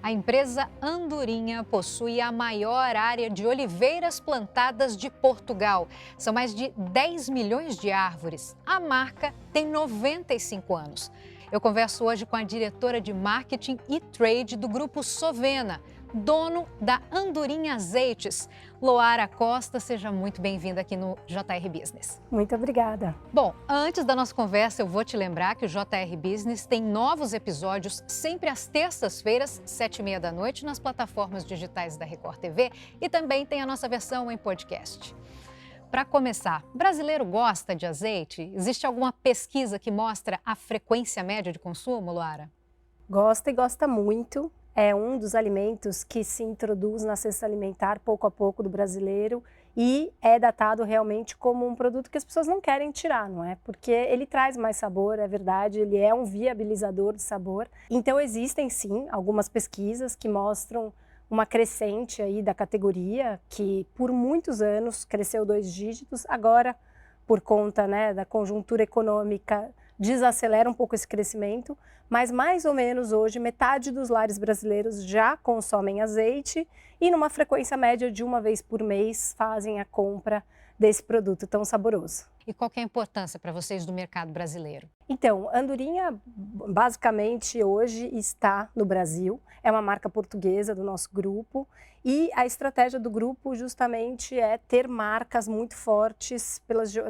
A empresa Andorinha possui a maior área de oliveiras plantadas de Portugal. São mais de 10 milhões de árvores. A marca tem 95 anos. Eu converso hoje com a diretora de Marketing e Trade do Grupo Sovena, dono da Andorinha Azeites. Loara Costa, seja muito bem-vinda aqui no JR Business. Muito obrigada. Bom, antes da nossa conversa, eu vou te lembrar que o JR Business tem novos episódios sempre às terças-feiras, 7h30 da noite, nas plataformas digitais da Record TV e também tem a nossa versão em podcast. Para começar, brasileiro gosta de azeite? Existe alguma pesquisa que mostra a frequência média de consumo, Loara? Gosta e gosta muito. É um dos alimentos que se introduz na cesta alimentar pouco a pouco do brasileiro e é datado realmente como um produto que as pessoas não querem tirar, não é? Porque ele traz mais sabor, é verdade, ele é um viabilizador de sabor. Então existem sim algumas pesquisas que mostram uma crescente aí da categoria que por muitos anos cresceu 2 dígitos, agora por conta, né, da conjuntura econômica desacelera um pouco esse crescimento, mas mais ou menos hoje metade dos lares brasileiros já consomem azeite e numa frequência média de 1 vez por mês fazem a compra desse produto tão saboroso. E qual que é a importância para vocês do mercado brasileiro? Então, Andorinha basicamente hoje está no Brasil, é uma marca portuguesa do nosso grupo e a estratégia do grupo justamente é ter marcas muito fortes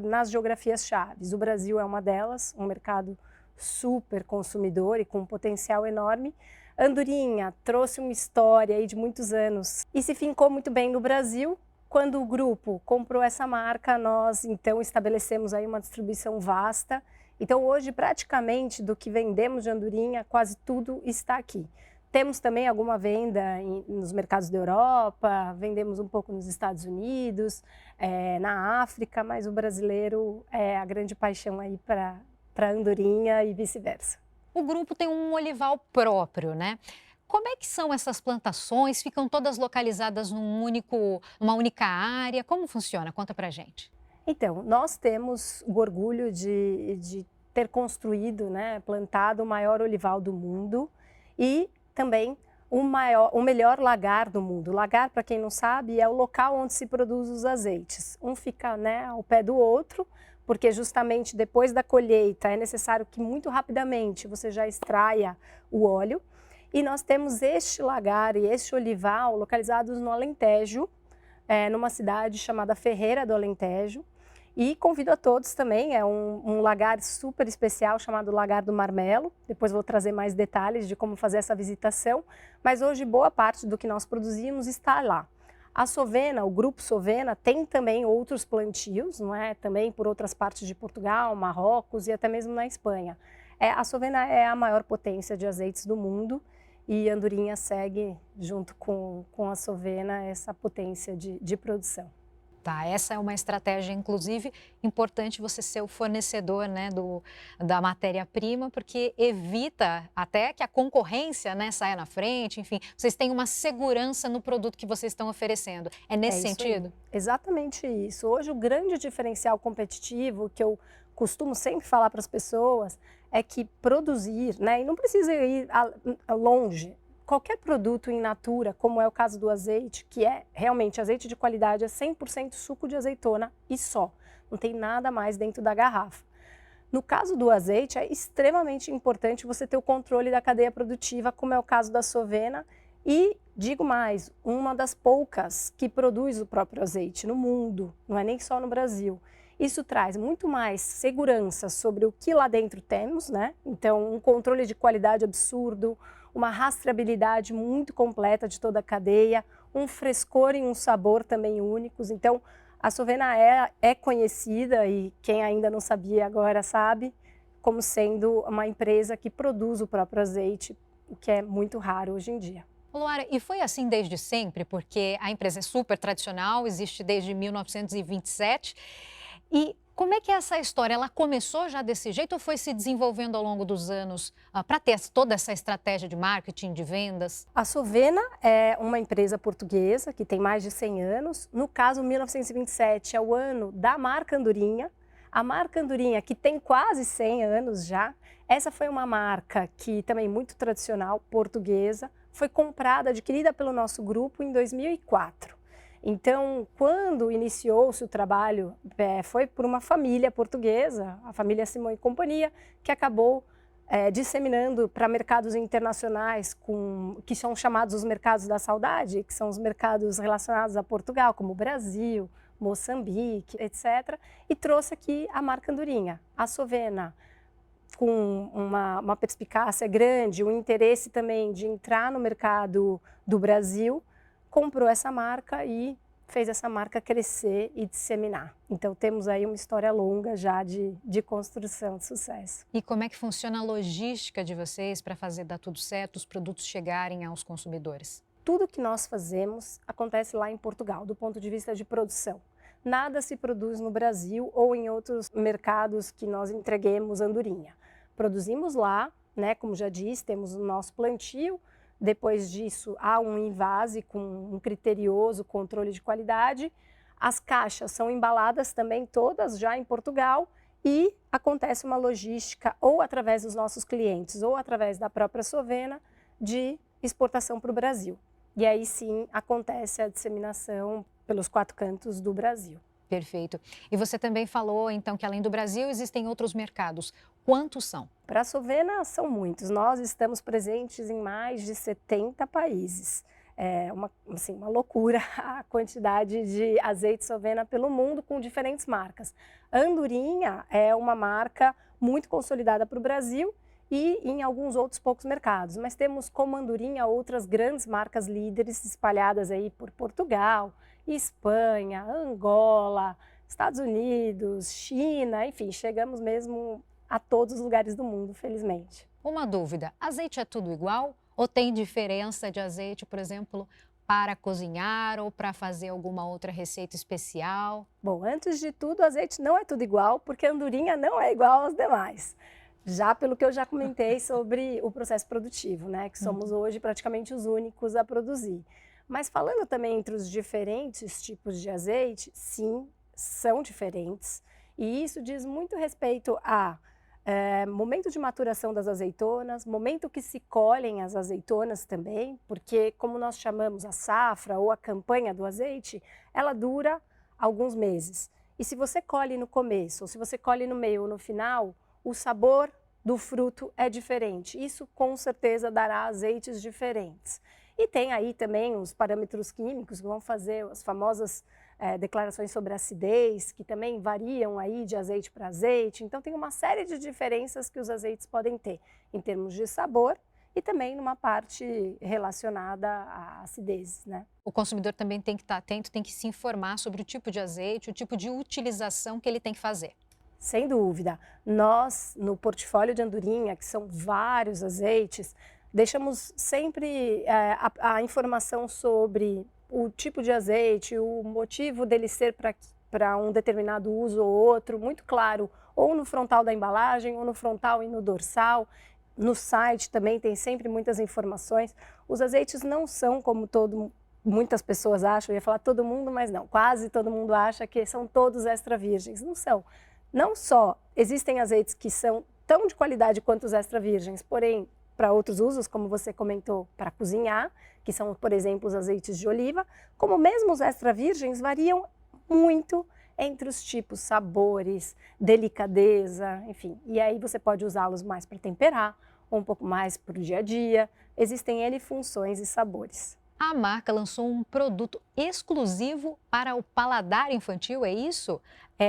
nas geografias chaves. O Brasil é uma delas, um mercado super consumidor e com um potencial enorme. Andorinha trouxe uma história aí de muitos anos e se fincou muito bem no Brasil. Quando o grupo comprou essa marca, nós então estabelecemos aí uma distribuição vasta. Então hoje praticamente do que vendemos de Andorinha, quase tudo está aqui. Temos também alguma venda nos mercados da Europa, vendemos um pouco nos Estados Unidos, na África, mas o brasileiro é a grande paixão aí para Andorinha e vice-versa. O grupo tem um olival próprio, né? Como é que são essas plantações? Ficam todas localizadas numa única área? Como funciona? Conta pra gente. Então, nós temos o orgulho de ter construído, né, plantado o maior olival do mundo e também o melhor lagar do mundo. O lagar, para quem não sabe, é o local onde se produz os azeites. Um fica, né, ao pé do outro, porque justamente depois da colheita é necessário que muito rapidamente você já extraia o óleo. E nós temos este lagar e este olival localizados no Alentejo, numa cidade chamada Ferreira do Alentejo. E convido a todos também, é um lagar super especial chamado Lagar do Marmelo. Depois vou trazer mais detalhes de como fazer essa visitação. Mas hoje boa parte do que nós produzimos está lá. A Sovena, o Grupo Sovena, tem também outros plantios, não é? Também por outras partes de Portugal, Marrocos e até mesmo na Espanha. A Sovena é a maior potência de azeites do mundo. E Andorinha segue, junto com a Sovena, essa potência de produção. Tá, essa é uma estratégia, inclusive, importante você ser o fornecedor, né, da matéria-prima, porque evita até que a concorrência, né, saia na frente, enfim, vocês têm uma segurança no produto que vocês estão oferecendo. É nesse sentido? Exatamente isso. Hoje o grande diferencial competitivo que eu costumo sempre falar para as pessoas é que produzir, né, e não precisa ir longe, qualquer produto in natura, como é o caso do azeite, que é realmente azeite de qualidade, é 100% suco de azeitona e só, não tem nada mais dentro da garrafa. No caso do azeite, é extremamente importante você ter o controle da cadeia produtiva, como é o caso da Sovena, e digo mais, uma das poucas que produz o próprio azeite no mundo, não é nem só no Brasil. Isso traz muito mais segurança sobre o que lá dentro temos, né? Então, um controle de qualidade absurdo, uma rastreabilidade muito completa de toda a cadeia, um frescor e um sabor também únicos. Então, a Sovena é conhecida, e quem ainda não sabia agora sabe, como sendo uma empresa que produz o próprio azeite, o que é muito raro hoje em dia. Loara, e foi assim desde sempre, porque a empresa é super tradicional, existe desde 1927. E como é que é essa história? Ela começou já desse jeito ou foi se desenvolvendo ao longo dos anos para ter toda essa estratégia de marketing, de vendas? A Sovena é uma empresa portuguesa que tem mais de 100 anos. No caso, 1927 é o ano da marca Andorinha. A marca Andorinha, que tem quase 100 anos já, essa foi uma marca que também muito tradicional, portuguesa, foi comprada, adquirida pelo nosso grupo em 2004. Então, quando iniciou-se o trabalho, foi por uma família portuguesa, a família Simão e Companhia, que acabou disseminando para mercados internacionais, que são chamados os mercados da saudade, que são os mercados relacionados a Portugal, como Brasil, Moçambique, etc. E trouxe aqui a marca Andorinha, a Sovena, com uma perspicácia grande, um interesse também de entrar no mercado do Brasil, comprou essa marca e fez essa marca crescer e disseminar. Então temos aí uma história longa já de construção de sucesso. E como é que funciona a logística de vocês para fazer dar tudo certo, os produtos chegarem aos consumidores? Tudo que nós fazemos acontece lá em Portugal, do ponto de vista de produção. Nada se produz no Brasil ou em outros mercados que nós entreguemos andorinha. Produzimos lá, né, como já disse, temos o nosso plantio. Depois disso, há um invase com um criterioso controle de qualidade. As caixas são embaladas também todas já em Portugal e acontece uma logística ou através dos nossos clientes ou através da própria Sovena de exportação para o Brasil. E aí sim acontece a disseminação pelos 4 cantos do Brasil. Perfeito. E você também falou, então, que além do Brasil existem outros mercados. Quantos são? Para a Sovena são muitos. Nós estamos presentes em mais de 70 países. É uma loucura a quantidade de azeite Sovena pelo mundo com diferentes marcas. A Andorinha é uma marca muito consolidada para o Brasil e em alguns outros poucos mercados. Mas temos como Andorinha outras grandes marcas líderes espalhadas aí por Portugal, Espanha, Angola, Estados Unidos, China, enfim, chegamos mesmo a todos os lugares do mundo, felizmente. Uma dúvida, azeite é tudo igual? Ou tem diferença de azeite, por exemplo, para cozinhar ou para fazer alguma outra receita especial? Bom, antes de tudo, o azeite não é tudo igual, porque a andorinha não é igual aos demais. Já pelo que eu já comentei sobre o processo produtivo, né? Que somos hoje praticamente os únicos a produzir. Mas falando também entre os diferentes tipos de azeite, sim, são diferentes. E isso diz muito respeito a momento de maturação das azeitonas, momento que se colhem as azeitonas também, porque como nós chamamos a safra ou a campanha do azeite, ela dura alguns meses. E se você colhe no começo, ou se você colhe no meio ou no final, o sabor do fruto é diferente. Isso com certeza dará azeites diferentes. E tem aí também os parâmetros químicos que vão fazer as famosas declarações sobre acidez, que também variam aí de azeite para azeite. Então tem uma série de diferenças que os azeites podem ter em termos de sabor e também numa parte relacionada à acidez, né? O consumidor também tem que estar atento, tem que se informar sobre o tipo de azeite, o tipo de utilização que ele tem que fazer. Sem dúvida. Nós, no portfólio de Andorinha, que são vários azeites, deixamos sempre a informação sobre o tipo de azeite, o motivo dele ser para um determinado uso ou outro, muito claro, ou no frontal da embalagem, ou no frontal e no dorsal. No site também tem sempre muitas informações. Os azeites não são como muitas pessoas acham, eu ia falar todo mundo, mas não, quase todo mundo acha que são todos extra virgens. Não são. Não só existem azeites que são tão de qualidade quanto os extra virgens, porém, para outros usos, como você comentou, para cozinhar, que são, por exemplo, os azeites de oliva, como mesmo os extra virgens variam muito entre os tipos, sabores, delicadeza, enfim. E aí você pode usá-los mais para temperar, ou um pouco mais para o dia a dia. Existem N funções e sabores. A marca lançou um produto exclusivo para o paladar infantil, é isso?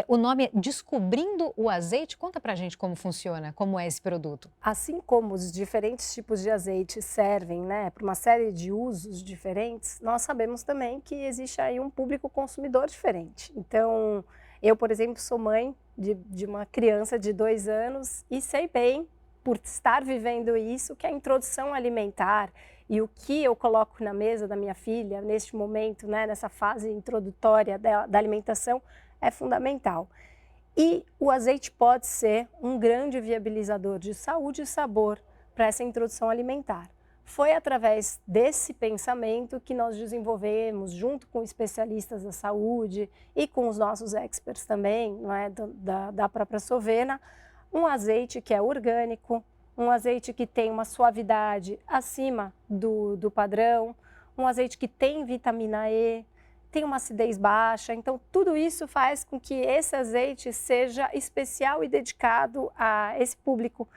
O nome é Descobrindo o Azeite. Conta pra gente como funciona, como é esse produto. Assim como os diferentes tipos de azeite servem, né, para uma série de usos diferentes, nós sabemos também que existe aí um público consumidor diferente. Então, eu, por exemplo, sou mãe de uma criança de 2 anos e sei bem, por estar vivendo isso, que a introdução alimentar e o que eu coloco na mesa da minha filha neste momento, né, nessa fase introdutória da alimentação, é fundamental. E o azeite pode ser um grande viabilizador de saúde e sabor para essa introdução alimentar. Foi através desse pensamento que nós desenvolvemos, junto com especialistas da saúde e com os nossos experts também, não é, da própria Sovena, um azeite que é orgânico, um azeite que tem uma suavidade acima do padrão, um azeite que tem vitamina E, tem uma acidez baixa. Então, tudo isso faz com que esse azeite seja especial e dedicado a esse público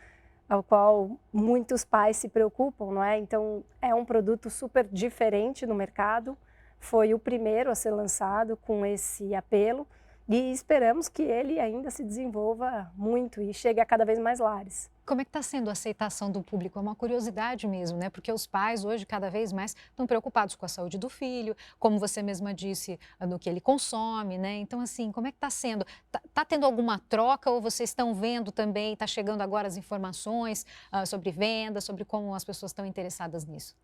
ao qual muitos pais se preocupam, não é? Então, é um produto super diferente no mercado, foi o primeiro a ser lançado com esse apelo e esperamos que ele ainda se desenvolva muito e chegue a cada vez mais lares. Como é que está sendo a aceitação do público? É uma curiosidade mesmo, né? Porque os pais hoje cada vez mais estão preocupados com a saúde do filho, como você mesma disse, no que ele consome, né? Então, assim, como é que está sendo? Tá tendo alguma troca ou vocês estão vendo também, está chegando agora as informações sobre venda, sobre como as pessoas estão interessadas nisso?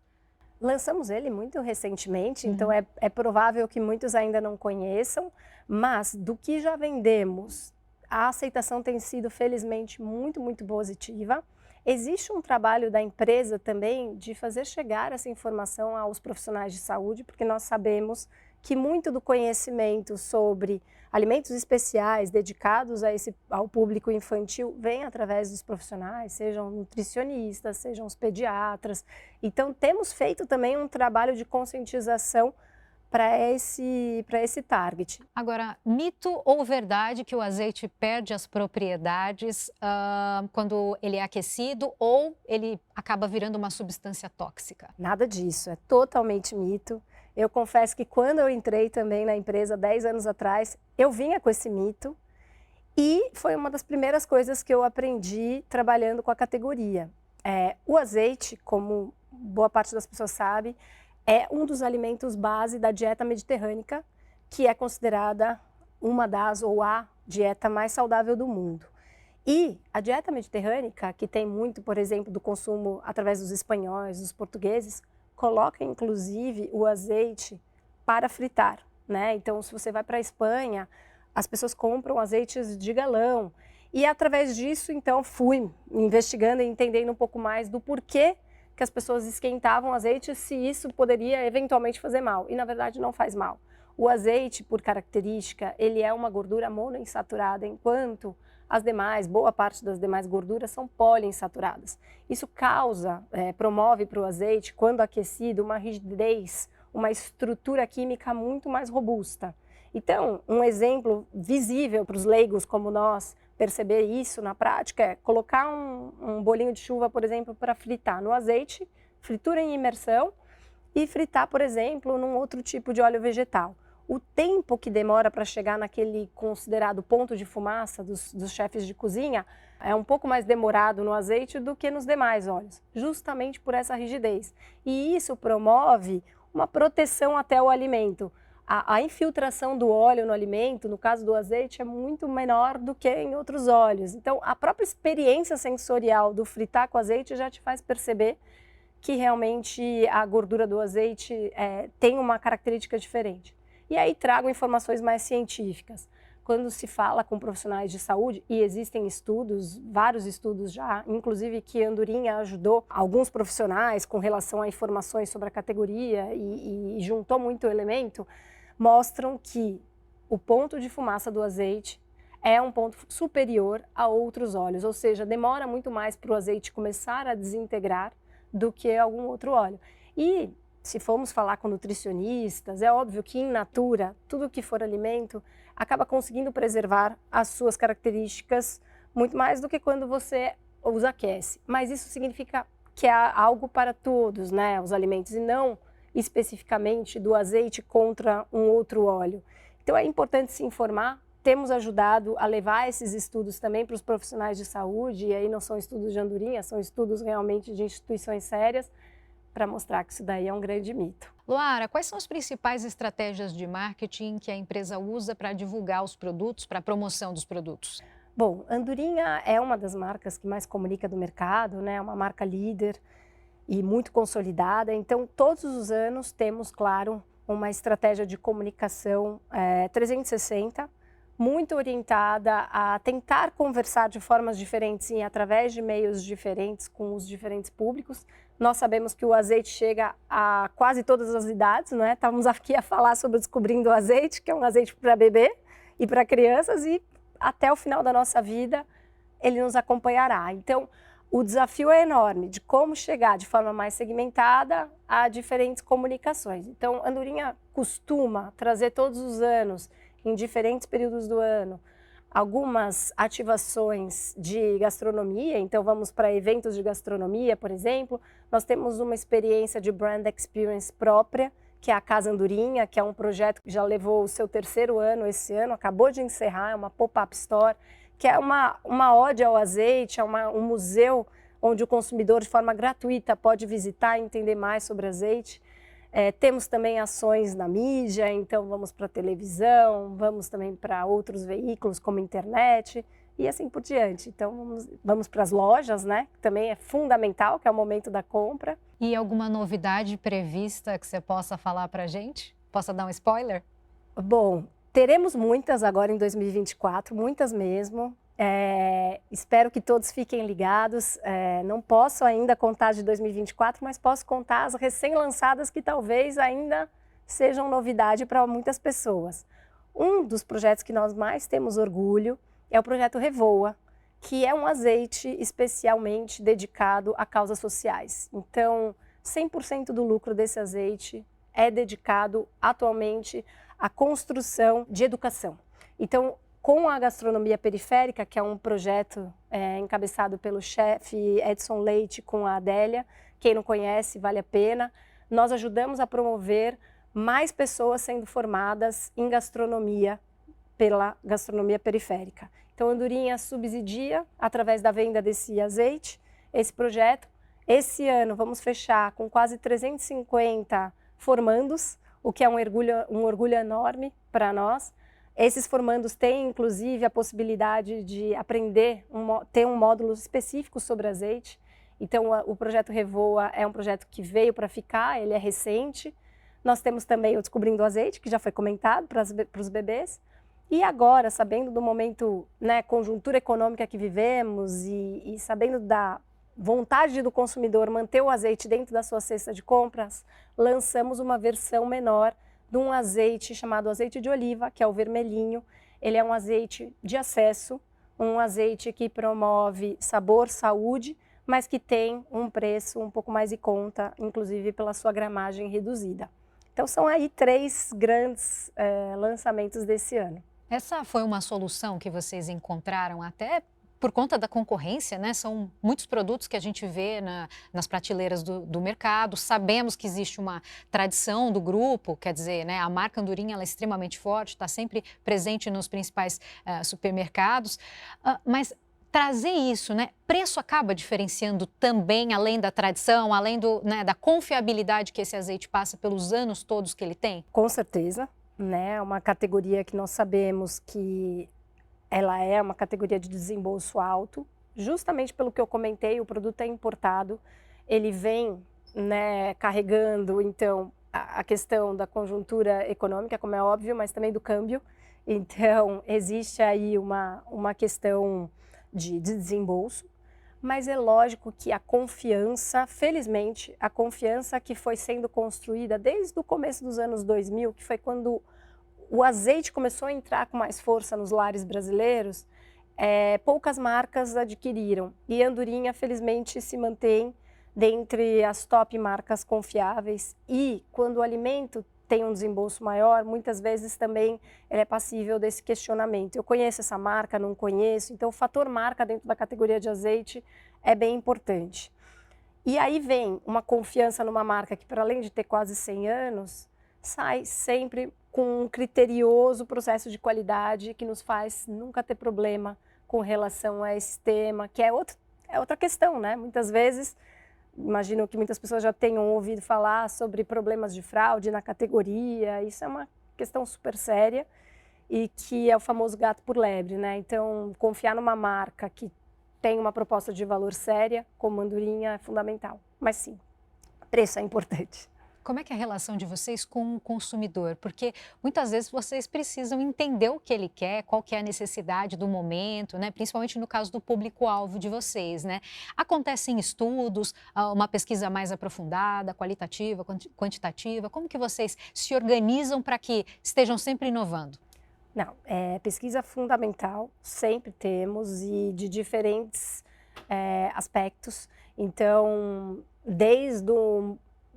Lançamos ele muito recentemente, então é provável que muitos ainda não conheçam, mas do que já vendemos, a aceitação tem sido, felizmente, muito, muito positiva. Existe um trabalho da empresa também de fazer chegar essa informação aos profissionais de saúde, porque nós sabemos que muito do conhecimento sobre alimentos especiais dedicados ao público infantil vem através dos profissionais, sejam nutricionistas, sejam os pediatras. Então, temos feito também um trabalho de conscientização para esse target. Agora, mito ou verdade que o azeite perde as propriedades quando ele é aquecido ou ele acaba virando uma substância tóxica? Nada disso, é totalmente mito. Eu confesso que quando eu entrei também na empresa 10 anos atrás, eu vinha com esse mito e foi uma das primeiras coisas que eu aprendi trabalhando com a categoria. O azeite, como boa parte das pessoas sabe, é um dos alimentos base da dieta mediterrânea, que é considerada uma das ou a dieta mais saudável do mundo. E a dieta mediterrânea, que tem muito, por exemplo, do consumo através dos espanhóis, dos portugueses, coloca inclusive o azeite para fritar, né? Então, se você vai para a Espanha, as pessoas compram azeites de galão. E através disso, então, fui investigando e entendendo um pouco mais do porquê que as pessoas esquentavam azeite, se isso poderia eventualmente fazer mal. E na verdade não faz mal. O azeite, por característica, ele é uma gordura monoinsaturada, enquanto as demais, boa parte das demais gorduras são poliinsaturadas. Isso promove para o azeite, quando aquecido, uma rigidez, uma estrutura química muito mais robusta. Então, um exemplo visível para os leigos como nós perceber isso na prática é colocar um bolinho de chuva, por exemplo, para fritar no azeite, fritura em imersão e fritar, por exemplo, num outro tipo de óleo vegetal. O tempo que demora para chegar naquele considerado ponto de fumaça dos chefes de cozinha é um pouco mais demorado no azeite do que nos demais óleos, justamente por essa rigidez. E isso promove uma proteção até o alimento. A infiltração do óleo no alimento, no caso do azeite, é muito menor do que em outros óleos. Então, a própria experiência sensorial do fritar com azeite já te faz perceber que realmente a gordura do azeite tem uma característica diferente. E aí trago informações mais científicas. Quando se fala com profissionais de saúde, e existem estudos, vários estudos já, inclusive que a Andorinha ajudou alguns profissionais com relação a informações sobre a categoria e juntou muito elemento, mostram que o ponto de fumaça do azeite é um ponto superior a outros óleos, ou seja, demora muito mais para o azeite começar a desintegrar do que algum outro óleo. E se formos falar com nutricionistas, é óbvio que in natura, tudo que for alimento, acaba conseguindo preservar as suas características muito mais do que quando você os aquece. Mas isso significa que há algo para todos, né, os alimentos, e não especificamente do azeite contra um outro óleo. Então é importante se informar. Temos ajudado a levar esses estudos também para os profissionais de saúde, e aí não são estudos de Andorinha, são estudos realmente de instituições sérias, para mostrar que isso daí é um grande mito. Luara, quais são as principais estratégias de marketing que a empresa usa para divulgar os produtos, para a promoção dos produtos? Bom, Andorinha é uma das marcas que mais comunica do mercado, né? É uma marca líder e muito consolidada. Então, todos os anos temos, claro, uma estratégia de comunicação 360, muito orientada a tentar conversar de formas diferentes e através de meios diferentes com os diferentes públicos. Nós sabemos que o azeite chega a quase todas as idades, não é? Estávamos aqui a falar sobre Descobrindo o Azeite, que é um azeite para bebê e para crianças, e até o final da nossa vida ele nos acompanhará. Então, O desafio é enorme de como chegar de forma mais segmentada a diferentes comunicações. Então, Andorinha costuma trazer todos os anos, em diferentes períodos do ano, algumas ativações de gastronomia. Então, vamos para eventos de gastronomia, por exemplo. Nós temos uma experiência de brand experience própria, que é a Casa Andorinha, que é um projeto que já levou o seu 3º ano esse ano, acabou de encerrar, é uma pop-up store, que é uma ode ao azeite, é um museu onde o consumidor, de forma gratuita, pode visitar e entender mais sobre azeite. Temos também ações na mídia, então vamos para a televisão, vamos também para outros veículos como internet e assim por diante. Então vamos para as lojas, né? Que também é fundamental, que é o momento da compra. E alguma novidade prevista que você possa falar para a gente? Possa dar um spoiler? Bom, teremos muitas agora em 2024, muitas mesmo. Espero que todos fiquem ligados. Não posso ainda contar de 2024, mas posso contar as recém-lançadas que talvez ainda sejam novidade para muitas pessoas. Um dos projetos que nós mais temos orgulho é o projeto Revoa, que é um azeite especialmente dedicado a causas sociais. Então, 100% do lucro desse azeite é dedicado atualmente à construção de educação. Então, com a gastronomia periférica, que é um projeto encabeçado pelo chefe Edson Leite com a Adélia, quem não conhece, vale a pena, nós ajudamos a promover mais pessoas sendo formadas em gastronomia pela gastronomia periférica. Então, Andorinha subsidia, através da venda desse azeite, esse projeto. Esse ano vamos fechar com quase 350 formandos, o que é um orgulho enorme para nós. Esses formandos têm, inclusive, a possibilidade de aprender, ter um módulo específico sobre azeite. Então, o projeto Revoa é um projeto que veio para ficar, ele é recente. Nós temos também o Descobrindo o Azeite, que já foi comentado para os bebês. E agora, sabendo do momento, né, conjuntura econômica que vivemos e sabendo da vontade do consumidor manter o azeite dentro da sua cesta de compras, lançamos uma versão menor de um azeite chamado azeite de oliva, que é o vermelhinho. Ele é um azeite de acesso, um azeite que promove sabor, saúde, mas que tem um preço um pouco mais em conta, inclusive pela sua gramagem reduzida. Então são aí 3 grandes lançamentos desse ano. Essa foi uma solução que vocês encontraram até por conta da concorrência, né? São muitos produtos que a gente vê nas prateleiras do mercado. Sabemos que existe uma tradição do grupo, quer dizer, né, a marca Andorinha ela é extremamente forte, está sempre presente nos principais supermercados, mas trazer isso, né? Preço acaba diferenciando também, além da tradição, além da confiabilidade que esse azeite passa pelos anos todos que ele tem? Com certeza, né? Uma categoria que nós sabemos que ela é uma categoria de desembolso alto, justamente pelo que eu comentei, o produto é importado, ele vem, né, carregando, então, a questão da conjuntura econômica, como é óbvio, mas também do câmbio. Então, existe aí uma questão de desembolso, mas é lógico que a confiança, felizmente, a confiança que foi sendo construída desde o começo dos anos 2000, que foi quando o azeite começou a entrar com mais força nos lares brasileiros, poucas marcas adquiriram. E Andorinha, felizmente, se mantém dentre as top marcas confiáveis. E quando o alimento tem um desembolso maior, muitas vezes também ele é passível desse questionamento. Eu conheço essa marca, não conheço. Então, o fator marca dentro da categoria de azeite é bem importante. E aí vem uma confiança numa marca que, para além de ter quase 100 anos, sai sempre com um criterioso processo de qualidade que nos faz nunca ter problema com relação a esse tema, que é outra questão, né? Muitas vezes, imagino que muitas pessoas já tenham ouvido falar sobre problemas de fraude na categoria, isso é uma questão super séria e que é o famoso gato por lebre, né? Então, confiar numa marca que tem uma proposta de valor séria, como Andorinha, é fundamental. Mas sim, preço é importante. Como é que é a relação de vocês com o consumidor? Porque muitas vezes vocês precisam entender o que ele quer, qual que é a necessidade do momento, né? Principalmente no caso do público-alvo de vocês, né? Acontecem estudos, uma pesquisa mais aprofundada, qualitativa, quantitativa? Como que vocês se organizam para que estejam sempre inovando? Não, pesquisa fundamental, sempre temos, e de diferentes aspectos. Então, desde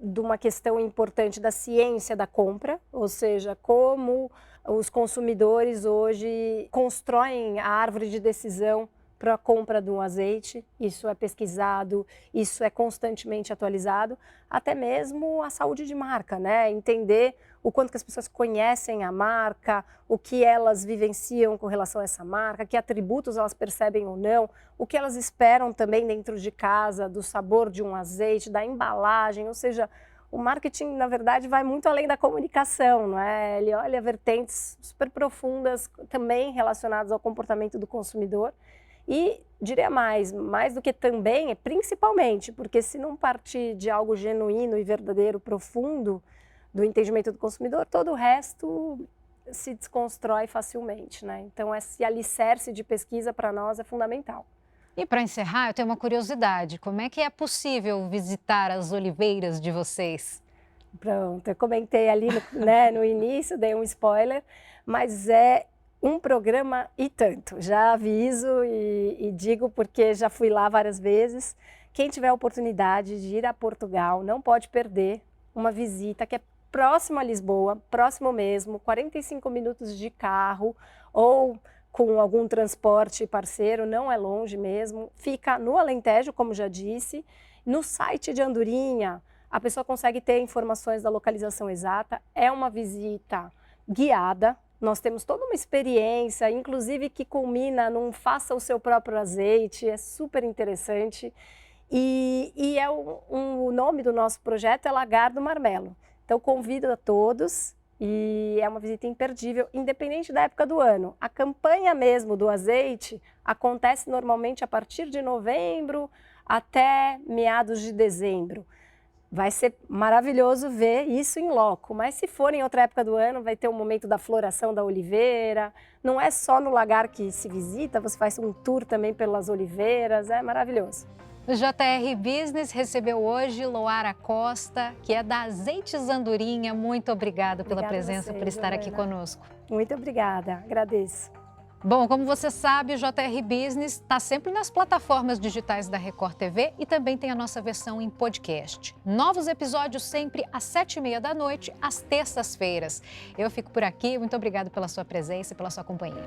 de uma questão importante da ciência da compra, ou seja, como os consumidores hoje constroem a árvore de decisão para a compra de um azeite, isso é pesquisado, isso é constantemente atualizado, até mesmo a saúde de marca, né? Entender o quanto que as pessoas conhecem a marca, o que elas vivenciam com relação a essa marca, que atributos elas percebem ou não, o que elas esperam também dentro de casa, do sabor de um azeite, da embalagem, ou seja, o marketing, na verdade, vai muito além da comunicação, não é? Ele olha vertentes super profundas também relacionadas ao comportamento do consumidor. E diria mais do que também, é principalmente, porque se não partir de algo genuíno e verdadeiro, profundo, do entendimento do consumidor, todo o resto se desconstrói facilmente, né? Então, esse alicerce de pesquisa para nós é fundamental. E para encerrar, eu tenho uma curiosidade. Como é que é possível visitar as oliveiras de vocês? Pronto, eu comentei ali no início, dei um spoiler, mas é um programa e tanto. Já aviso e digo porque já fui lá várias vezes. Quem tiver a oportunidade de ir a Portugal não pode perder uma visita que é próximo a Lisboa, próximo mesmo, 45 minutos de carro ou com algum transporte parceiro, não é longe mesmo. Fica no Alentejo, como já disse, no site de Andorinha. A pessoa consegue ter informações da localização exata, é uma visita guiada, nós temos toda uma experiência, inclusive que culmina num faça o seu próprio azeite, é super interessante. E o nome do nosso projeto é Lagar do Marmelo. Então convido a todos e é uma visita imperdível, independente da época do ano. A campanha mesmo do azeite acontece normalmente a partir de novembro até meados de dezembro. Vai ser maravilhoso ver isso em loco, mas se for em outra época do ano, vai ter o momento da floração da oliveira. Não é só no lagar que se visita, você faz um tour também pelas oliveiras, é maravilhoso. O JR Business recebeu hoje Loara Costa, que é da Azeites Andorinha. Muito obrigada pela presença, por estar aqui conosco. Muito obrigada, agradeço. Bom, como você sabe, o JR Business está sempre nas plataformas digitais da Record TV e também tem a nossa versão em podcast. Novos episódios sempre às 7h30 da noite, às terças-feiras. Eu fico por aqui, muito obrigada pela sua presença e pela sua companhia.